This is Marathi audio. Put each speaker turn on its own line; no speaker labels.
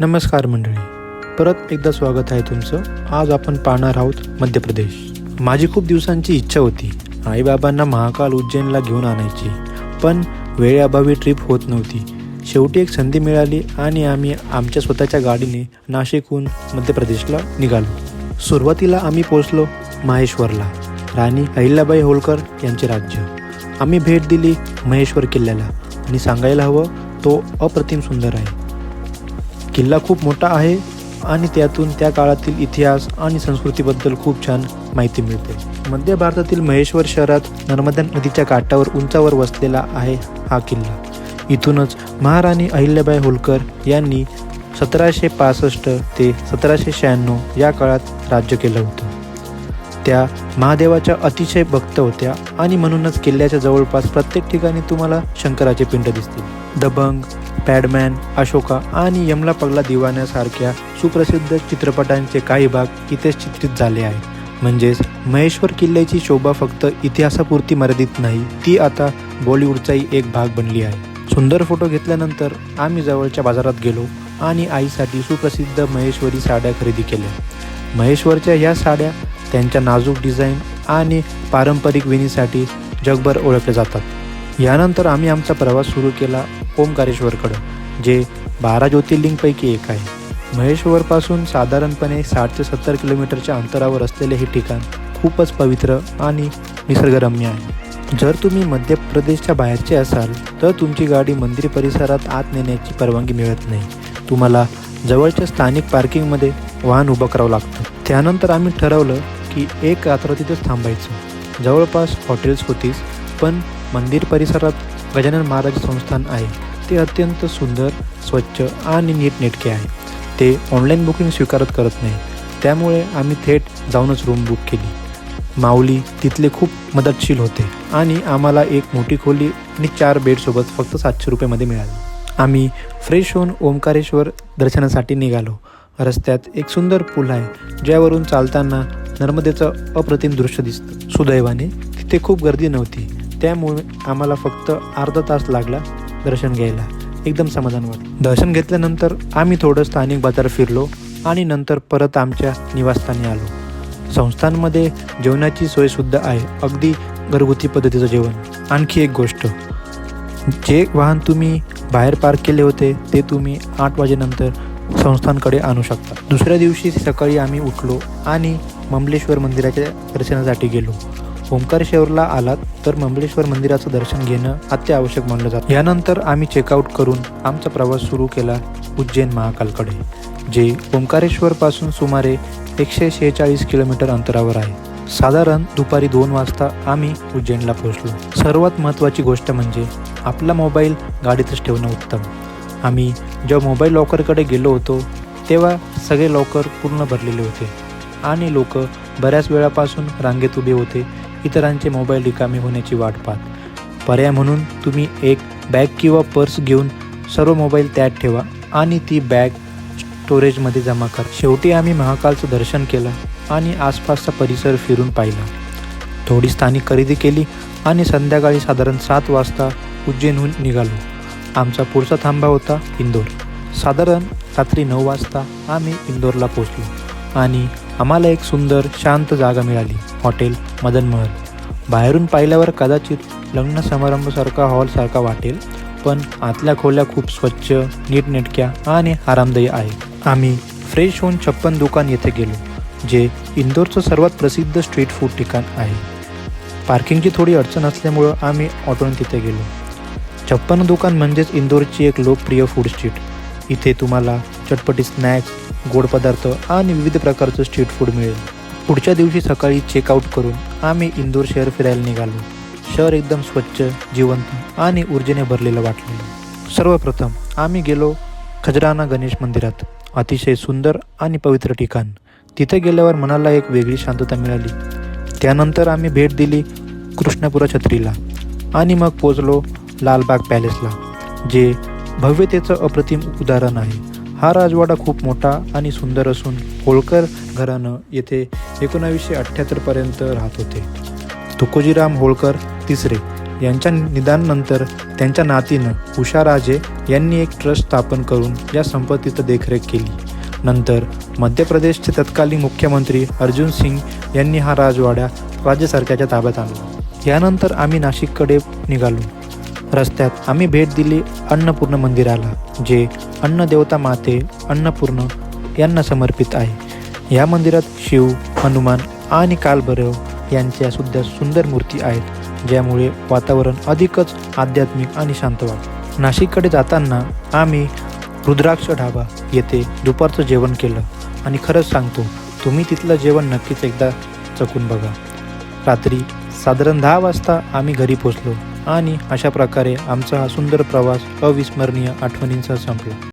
नमस्कार मंडळी, परत एकदा स्वागत आहे तुमचं. आज आपण पाहणार आहोत मध्य प्रदेश. माझी खूप दिवसांची इच्छा होती आईबाबांना महाकाल उज्जैनला घेऊन आणायची, पण वेळेअभावी ट्रिप होत नव्हती. शेवटी एक संधी मिळाली आणि आम्ही आमच्या स्वतःच्या गाडीने नाशिकहून मध्य प्रदेशला निघालो. सुरुवातीला आम्ही पोचलो महेश्वरला, राणी अहिल्याबाई होळकर यांचे राज्य. आम्ही भेट दिली महेश्वर किल्ल्याला आणि सांगायला हवं, तो अप्रतिम सुंदर आहे. किल्ला खूप मोठा आहे आणि त्यातून त्या काळातील इतिहास आणि संस्कृतीबद्दल खूप छान माहिती मिळते. मध्य भारतातील महेश्वर शहरात नर्मदा नदीच्या काठावर उंचावर वसलेला आहे हा किल्ला. इथूनच महाराणी अहिल्याबाई होळकर यांनी 1765 ते 1796 या काळात राज्य केलं होतं. त्या महादेवाच्या अतिशय भक्त होत्या आणि म्हणूनच किल्ल्याच्या जवळपास प्रत्येक ठिकाणी तुम्हाला शंकराचे पिंड दिसतील. दबंग, पॅडमॅन, अशोका आणि यमला पगला दिवाण्यासारख्या सुप्रसिद्ध चित्रपटांचे काही भाग इथेच चित्रित झाले आहेत. म्हणजेच महेश्वर किल्ल्याची शोभा फक्त इतिहासापुरती मर्यादित नाही, ती आता बॉलिवूडचाही एक भाग बनली आहे. सुंदर फोटो घेतल्यानंतर आम्ही जवळच्या बाजारात गेलो आणि आईसाठी सुप्रसिद्ध महेश्वरी साड्या खरेदी केल्या. महेश्वरच्या ह्या साड्या त्यांच्या नाजूक डिझाईन आणि पारंपरिक विणीसाठी जगभर ओळखले जातात. यानंतर आम्ही आमचा प्रवास सुरू केला ओंकारेश्वरकडं, जे 12 ज्योतिर्लिंगपैकी एक आहे. महेश्वरपासून साधारणपणे 60 ते 70 किलोमीटरच्या अंतरावर असलेले हे ठिकाण खूपच पवित्र आणि निसर्गरम्य आहे. जर तुम्ही मध्य प्रदेशच्या बाहेरचे असाल तर तुमची गाडी मंदिर परिसरात आत नेण्याची परवानगी मिळत नाही. तुम्हाला जवळच्या स्थानिक पार्किंगमध्ये वाहन उभं करावं लागतं. त्यानंतर आम्ही ठरवलं की एक रात्र तिथेच थांबायचं. जवळपास हॉटेल्स होतीच, पण मंदिर परिसरात गजानन महाराज संस्थान आहे. ते अत्यंत सुंदर, स्वच्छ आणि नीटनेटके आहे. ते ऑनलाईन बुकिंग करत नाही, त्यामुळे आम्ही थेट जाऊनच रूम बुक केली. माऊली तिथले खूप मदतशील होते आणि आम्हाला एक मोठी खोली आणि 4 बेडसोबत फक्त 700 रुपयामध्ये मिळाली. आम्ही फ्रेश होऊन ओंकारेश्वर दर्शनासाठी निघालो. रस्त्यात एक सुंदर पूल आहे, ज्यावरून चालताना नर्मदेचं अप्रतिम दृश्य दिसतं. सुदैवाने तिथे खूप गर्दी नव्हती, त्यामुळे आम्हाला फक्त अर्धा तास लागला दर्शन घ्यायला. एकदम समाधान वाटलं. दर्शन घेतल्यानंतर आम्ही थोडं स्थानिक बाजार फिरलो आणि नंतर परत आमच्या निवासस्थानी आलो. संस्थांमध्ये जेवणाची सोयसुद्धा आहे, अगदी घरगुती पद्धतीचं जेवण. आणखी एक गोष्ट, जे वाहन तुम्ही बाहेर पार्क केले होते ते तुम्ही 8 वाजेनंतर संस्थांकडे आणू शकता. दुसऱ्या दिवशी सकाळी आम्ही उठलो आणि ममलेश्वर मंदिराच्या दर्शनासाठी गेलो. ओंकारेश्वरला आलात तर ममलेश्वर मंदिराचं दर्शन घेणं अत्यावश्यक मानलं जातं. यानंतर आम्ही चेकआउट करून आमचा प्रवास सुरू केला उज्जैन महाकालकडे, जे ओंकारेश्वरपासून सुमारे 146 किलोमीटर अंतरावर आहे. साधारण दुपारी 2 वाजता आम्ही उज्जैनला पोहोचलो. सर्वात महत्त्वाची गोष्ट म्हणजे आपला मोबाईल गाडीतच ठेवणं उत्तम. आम्ही जेव्हा मोबाईल लॉकरकडे गेलो होतो तेव्हा सगळे लॉकर पूर्ण भरलेले होते आणि लोक बऱ्याच वेळापासून रांगेत उभे होते, इतरांचे मोबाईल रिकामे होण्याची वाट पाहत. पर्याय म्हणून तुम्ही एक बॅग किंवा पर्स घेऊन सर्व मोबाईल त्यात ठेवा आणि ती बॅग स्टोरेजमध्ये जमा करा. शेवटी आम्ही महाकालचं दर्शन केलं आणि आसपासचा परिसर फिरून पाहिला. थोडी स्थानिक खरेदी केली आणि संध्याकाळी साधारण 7 वाजता उज्जैनहून निघालो. आमचा पुढचा थांबा होता इंदोर. साधारण रात्री 9 वाजता आम्ही इंदोरला पोचलो आणि आम्हाला एक सुंदर शांत जागा मिळाली, हॉटेल मदन महल. बाहेरून पाहिल्यावर कदाचित लग्न समारंभासारखा हॉलसारखा वाटेल, पण आतल्या खोल्या खूप स्वच्छ, नीटनेटक्या आणि आरामदायी आहे. आम्ही फ्रेश होऊन 56 दुकान येथे गेलो, जे इंदोरचं सर्वात प्रसिद्ध स्ट्रीट फूड ठिकाण आहे. पार्किंगची थोडी अडचण असल्यामुळं आम्ही ऑटोने तिथे गेलो. 56 दुकान म्हणजेच इंदोरची एक लोकप्रिय फूड स्ट्रीट. इथे तुम्हाला चटपटी स्नॅक्स, गोड पदार्थ आणि विविध प्रकारचं स्ट्रीट फूड मिळेल. पुढच्या दिवशी सकाळी चेकआउट करून आम्ही इंदोर शहर फिरायला निघालो. शहर एकदम स्वच्छ, जिवंत आणि ऊर्जेने भरलेलं वाटलेलं. सर्वप्रथम आम्ही गेलो खजराना गणेश मंदिरात. अतिशय सुंदर आणि पवित्र ठिकाण. तिथे गेल्यावर मनाला एक वेगळी शांतता मिळाली. त्यानंतर आम्ही भेट दिली कृष्णपुरा छत्रीला आणि मग पोचलो लालबाग पॅलेसला, जे भव्यतेचं अप्रतिम उदाहरण आहे. हा राजवाडा खूप मोठा आणि सुंदर असून होळकर घराणं येथे 1978 पर्यंत राहत होते. तुकोजीराम होळकर तिसरे यांच्या निधनानंतर त्यांच्या नातीनं उषाराजे यांनी एक ट्रस्ट स्थापन करून या संपत्तीची देखरेख केली. नंतर मध्य प्रदेशचे तत्कालीन मुख्यमंत्री अर्जुन सिंग यांनी हा राजवाडा राज्य सरकारच्या ताब्यात आणला. यानंतर आम्ही नाशिककडे निघालो. रस्त्यात आम्ही भेट दिली अन्नपूर्ण मंदिराला, जे अन्नदेवता माते अन्नपूर्ण यांना समर्पित आहे. या मंदिरात शिव, हनुमान आणि कालभैरव यांच्या सुद्धा सुंदर मूर्ती आहेत, ज्यामुळे वातावरण अधिकच आध्यात्मिक आणि शांत वाटते. नाशिककडे जाताना आम्ही रुद्राक्ष ढाबा येथे दुपारचं जेवण केलं आणि खरंच सांगतो, तुम्ही तिथलं जेवण नक्कीच एकदा चखून बघा. रात्री साधारण 10 वाजता आम्ही घरी पोचलो आणि अशा प्रकारे आमचा हा सुंदर प्रवास अविस्मरणीय आठवणींसह संपला.